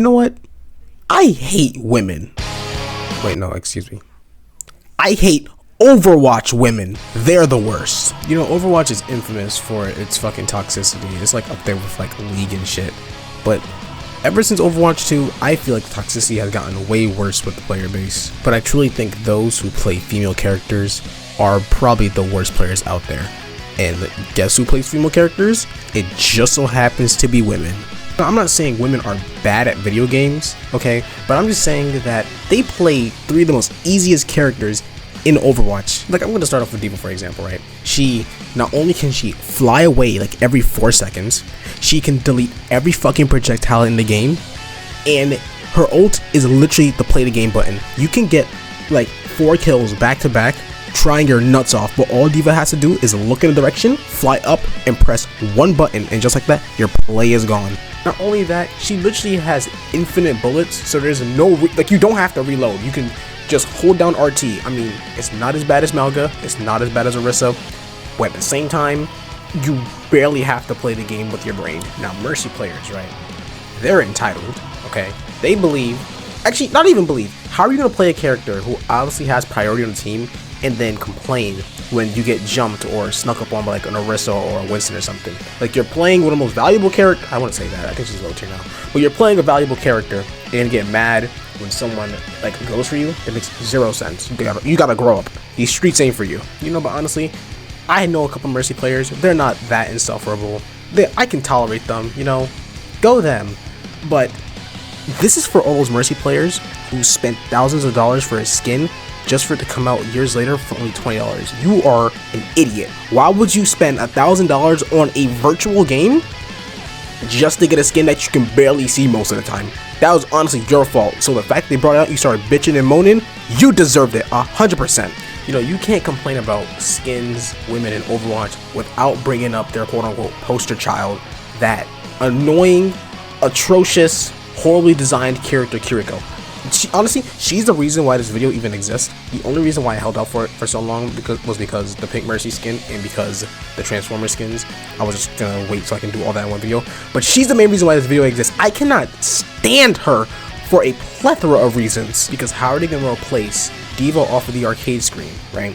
You know what? I hate women. Wait, no, excuse me. I hate Overwatch women. They're the worst. You know, Overwatch is infamous for its fucking toxicity. It's like up there with like League and shit. But ever since Overwatch 2, I feel like the toxicity has gotten way worse with the player base. But I truly think those who play female characters are probably the worst players out there. And guess who plays female characters? It just so happens to be women. I'm not saying women are bad at video games, okay? But I'm just saying that they play three of the most easiest characters in Overwatch. Like, I'm going to start off with D.va, for example, right? She, not only can she fly away like every 4 seconds, she can delete every fucking projectile in the game, and her ult is literally the play the game button. You can get like 4 kills back to back trying your nuts off, but all D.va has to do is look in a direction, fly up, and press one button, and just like that, your play is gone. Not only that, she literally has infinite bullets, so there's no like, you don't have to reload. You can just hold down RT. I mean, it's not as bad as Malga, it's not as bad as Orisa, but at the same time, you barely have to play the game with your brain. Now, Mercy players, right? They're entitled, okay? They believe, actually, not even believe. How are you gonna play a character who obviously has priority on the team and then complain when you get jumped or snuck up on by like an Orisa or a Winston or something? Like, you're playing one of the most valuable character. I wouldn't say that, I think she's low tier now. But you're playing a valuable character and get mad when someone like goes for you. It makes zero sense. You gotta grow up. These streets ain't for you. You know, but honestly, I know a couple Mercy players. They're not that insufferable. I can tolerate them, you know, go them. But this is for all those Mercy players who spent thousands of dollars for a skin just for it to come out years later for only $20. You are an idiot. Why would you spend $1,000 on a virtual game just to get a skin that you can barely see most of the time? That was honestly your fault. So the fact they brought it out, you started bitching and moaning, you deserved it 100%. You know, you can't complain about skins, women in Overwatch without bringing up their quote-unquote poster child, that annoying, atrocious, horribly designed character Kiriko. Honestly, she's the reason why this video even exists. The only reason why I held out for it for so long was because the Pink Mercy skin and because the Transformer skins. I was just gonna wait so I can do all that in one video. But she's the main reason why this video exists. I cannot stand her for a plethora of reasons. Because how are they gonna replace D.va off of the arcade screen, right?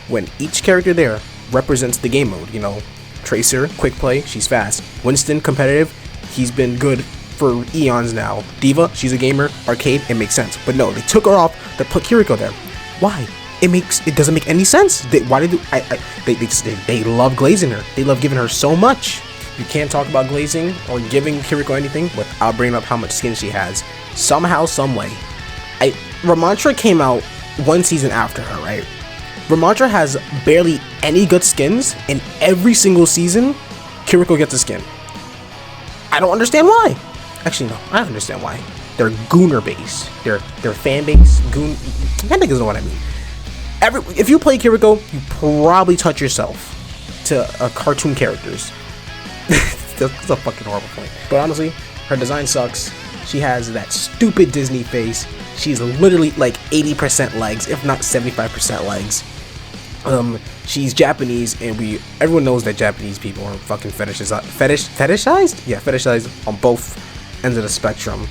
When each character there represents the game mode, you know. Tracer, quick play, she's fast. Winston, competitive, he's been good for eons now. D.va, she's a gamer. Arcade, it makes sense. But no, they took her off to put Kiriko there. Why? It doesn't make any sense. They love glazing her. They love giving her so much. You can't talk about glazing or giving Kiriko anything without bringing up how much skin she has. Somehow, some way. Ramantra came out 1 season after her, right? Ramantra has barely any good skins, and every single season, Kiriko gets a skin. I don't understand why. Actually, no, I understand why. They're gooner base. Their fan base, goon. I think is what I mean. If you play Kiriko, you probably touch yourself to cartoon characters. That's a fucking horrible point. But honestly, her design sucks. She has that stupid Disney face. She's literally like 80% legs, if not 75% legs. She's Japanese, and everyone knows that Japanese people are fucking fetishized? Yeah, fetishized on both ends of the spectrum.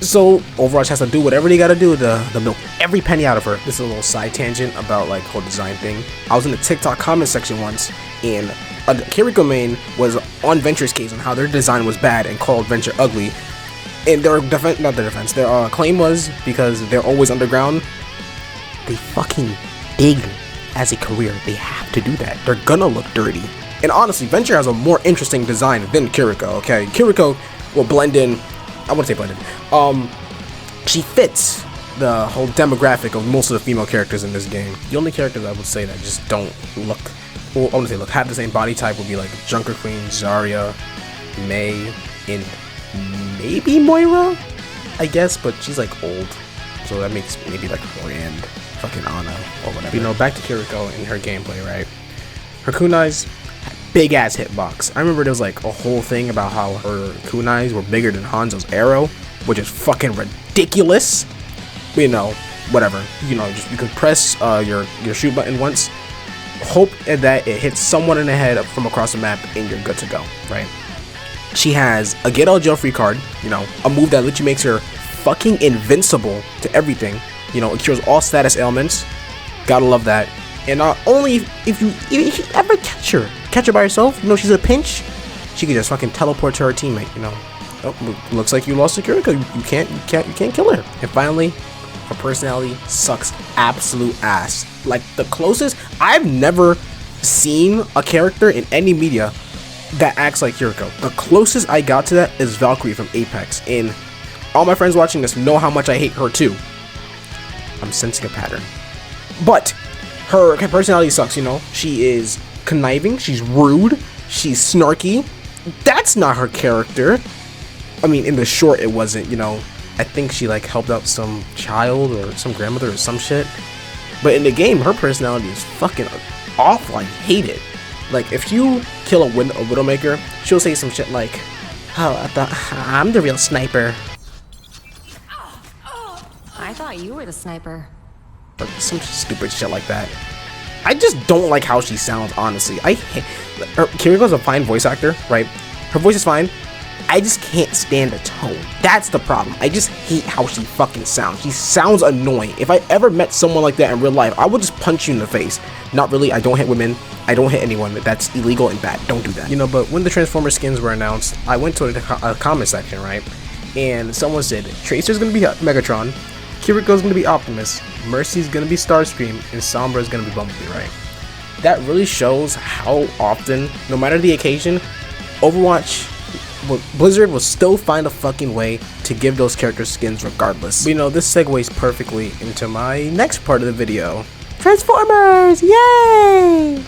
So Overwatch has to do whatever they gotta do to milk every penny out of her. This is a little side tangent about like whole design thing. I was in the TikTok comment section once, and a Kiriko main was on Venture's case on how their design was bad and called Venture ugly. And their their claim was because they're always underground. They fucking dig as a career. They have to do that. They're gonna look dirty. And honestly, Venture has a more interesting design than Kiriko, okay? Kiriko will blend in. I wouldn't say blend in. She fits the whole demographic of most of the female characters in this game. The only characters I would say that just don't look, well, I want to say have the same body type would be like Junker Queen, Zarya, Mei, and maybe Moira, I guess, but she's like old, so that makes maybe like Rand, fucking Ana, or whatever. You know, back to Kiriko and her gameplay, right? Her kunais, big ass hitbox. I remember there was like a whole thing about how her kunais were bigger than Hanzo's arrow, which is fucking ridiculous. But, you know, whatever. You know, just you can press your shoot button once, hope that it hits someone in the head from across the map, and you're good to go, right? She has a get out of jail free card, you know, a move that literally makes her fucking invincible to everything. You know, it cures all status ailments. Gotta love that. And not only if you ever catch her by herself, you know, she's a pinch, she can just fucking teleport to her teammate, you know. Oh, looks like you lost to Kiriko. You can't kill her. And finally, her personality sucks absolute ass. Like, the closest, I've never seen a character in any media that acts like Kiriko. The closest I got to that is Valkyrie from Apex, and all my friends watching this know how much I hate her too. I'm sensing a pattern. But her personality sucks, you know. She is conniving, she's rude, she's snarky. That's not her character. I mean, in the short, it wasn't, you know. I think she like helped out some child or some grandmother or some shit. But in the game, her personality is fucking awful. I hate it. Like, if you kill a Widowmaker, she'll say some shit like, "Oh, I thought I'm the real sniper." I thought you were the sniper. Or some stupid shit like that. I just don't like how she sounds, honestly. I hate Kiriko's a fine voice actor, right? Her voice is fine. I just can't stand the tone. That's the problem. I just hate how she fucking sounds. She sounds annoying. If I ever met someone like that in real life, I would just punch you in the face. Not really. I don't hit women. I don't hit anyone. That's illegal and bad. Don't do that. You know, but when the Transformer skins were announced, I went to a comment section, right? And someone said, Tracer's gonna be Megatron, Kiriko's gonna be Optimus, Mercy's gonna be Starscream, and Sombra's gonna be Bumblebee, right? That really shows how often, no matter the occasion, Overwatch, Blizzard will still find a fucking way to give those characters skins regardless. But, you know, this segues perfectly into my next part of the video. Transformers! Yay!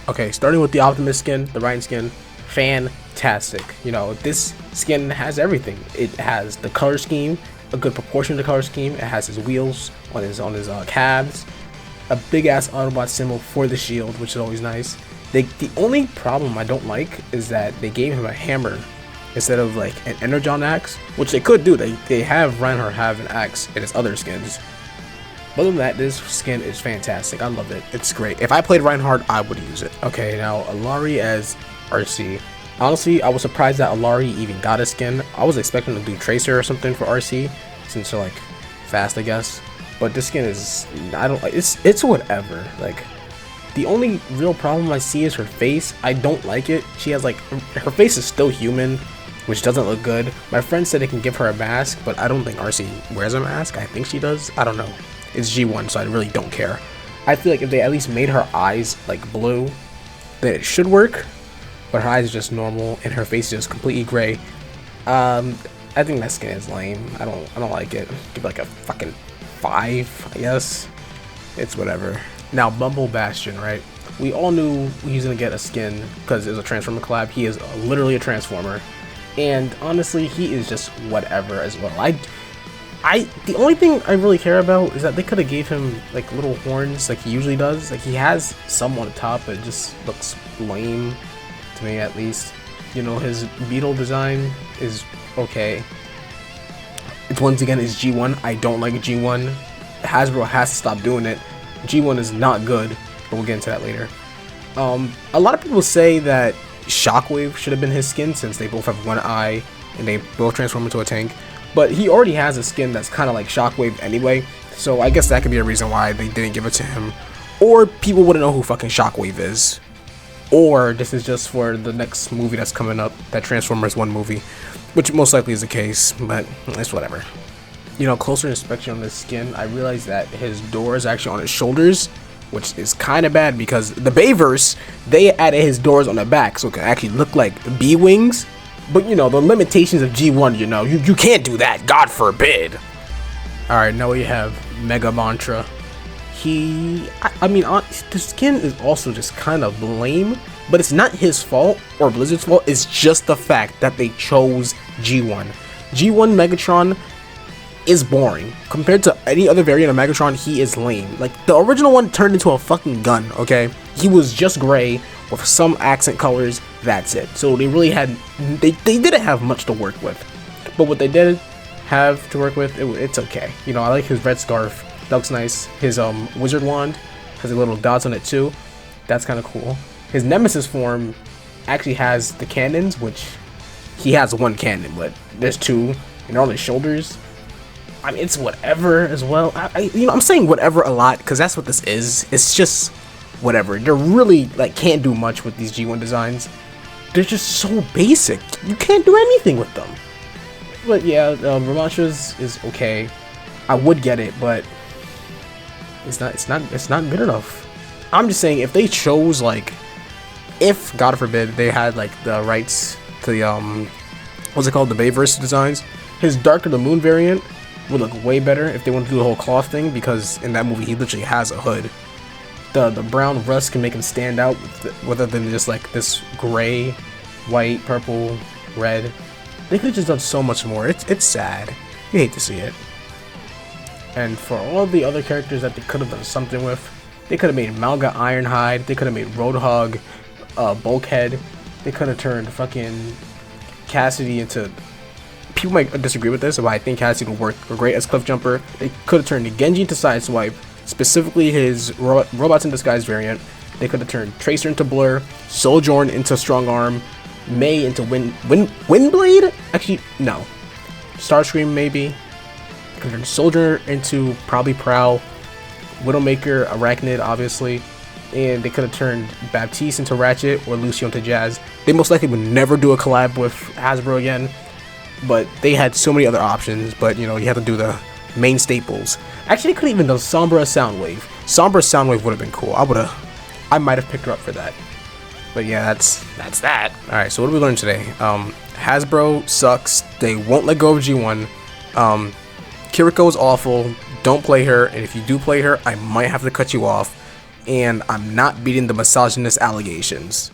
Okay, starting with the Optimus skin, the Ryan skin, fantastic. You know, this skin has everything. It has the color scheme, a good proportion of the color scheme. It has his wheels on his calves, a big ass Autobot symbol for the shield, which is always nice. The only problem I don't like is that they gave him a hammer instead of like an Energon axe, which they could do. They have Reinhardt have an axe in his other skins. But other than that, this skin is fantastic. I love it. It's great. If I played Reinhardt, I would use it. Okay, now Alari as RC. Honestly, I was surprised that Alari even got a skin. I was expecting to do Tracer or something for RC, since they're like fast, I guess. But this skin is, it's whatever. Like, the only real problem I see is her face. I don't like it. She has like, her face is still human, which doesn't look good. My friend said it can give her a mask, but I don't think RC wears a mask. I think she does. I don't know. It's G1, so I really don't care. I feel like if they at least made her eyes like blue, then it should work. But her eyes are just normal, and her face is just completely gray. I think that skin is lame. I don't like it. Give it like a fucking 5, I guess. It's whatever. Now, Bumble Bastion, right? We all knew he was gonna get a skin because it was a Transformer collab. He is literally a Transformer, and honestly, he is just whatever as well. The only thing I really care about is that they could have gave him like little horns like he usually does. Like, he has some on the top, but it just looks lame to me, at least. You know, his beetle design is okay. It's once again is G1. I don't like G1. Hasbro has to stop doing it. G1 is not good, but we'll get into that later. A lot of people say that Shockwave should have been his skin since they both have one eye and they both transform into a tank. But he already has a skin that's kind of like Shockwave anyway, so I guess that could be a reason why they didn't give it to him. Or people wouldn't know who fucking Shockwave is. Or this is just for the next movie that's coming up, that Transformers 1 movie, which most likely is the case, but it's whatever. You know, closer inspection on this skin, I realized that his door is actually on his shoulders, which is kind of bad because the Bayverse, they added his doors on the back so it can actually look like B-wings. But you know, the limitations of G1, you know, you can't do that, God forbid. Alright, now we have Mega Mantra. I mean, the skin is also just kind of lame, but it's not his fault or Blizzard's fault. It's just the fact that they chose G1. G1 Megatron is boring. Compared to any other variant of Megatron, he is lame. Like, the original one turned into a fucking gun, okay? He was just gray with some accent colors, that's it. So they really had, they didn't have much to work with. But what they did have to work with, it's okay. You know, I like his red scarf. That looks nice. His wizard wand has a little dots on it too. That's kind of cool. His Nemesis form actually has the cannons, which he has one cannon, but there's two, and they're on his shoulders. I mean, it's whatever as well. I'm saying whatever a lot because that's what this is. It's just whatever. They're really like can't do much with these G1 designs. They're just so basic. You can't do anything with them. But yeah, Ramantra's is okay. I would get it, but it's not good enough. I'm just saying if they chose like, if God forbid they had like the rights to the what's it called, the Bayverse designs, his Dark of the Moon variant would look way better if they want to do the whole cloth thing, because in that movie he literally has a hood. The brown rust can make him stand out rather than just like this gray, white, purple, red. They could have just done so much more. It's sad. You hate to see it. And for all the other characters that they could have done something with, they could have made Malga Ironhide, they could have made Roadhog, Bulkhead, they could have turned fucking Cassidy into... People might disagree with this, but I think Cassidy would work great as Cliff Jumper. They could have turned Genji into Sideswipe, specifically his Robots in Disguise variant. They could have turned Tracer into Blur, Sojourn into Strong Arm, Mei into Windblade? Actually, no. Starscream, maybe. They could have turned Soldier into probably Prowl, Widowmaker, Arachnid, obviously. And they could have turned Baptiste into Ratchet or Lucio into Jazz. They most likely would never do a collab with Hasbro again, but they had so many other options. But you know, you have to do the main staples. Actually, they could have even done Sombra Soundwave. Sombra Soundwave would have been cool. I might have picked her up for that. But yeah, that's that. All right, so what did we learn today? Hasbro sucks. They won't let go of G1. Kiriko is awful. Don't play her, and if you do play her, I might have to cut you off. And I'm not beating the misogynist allegations.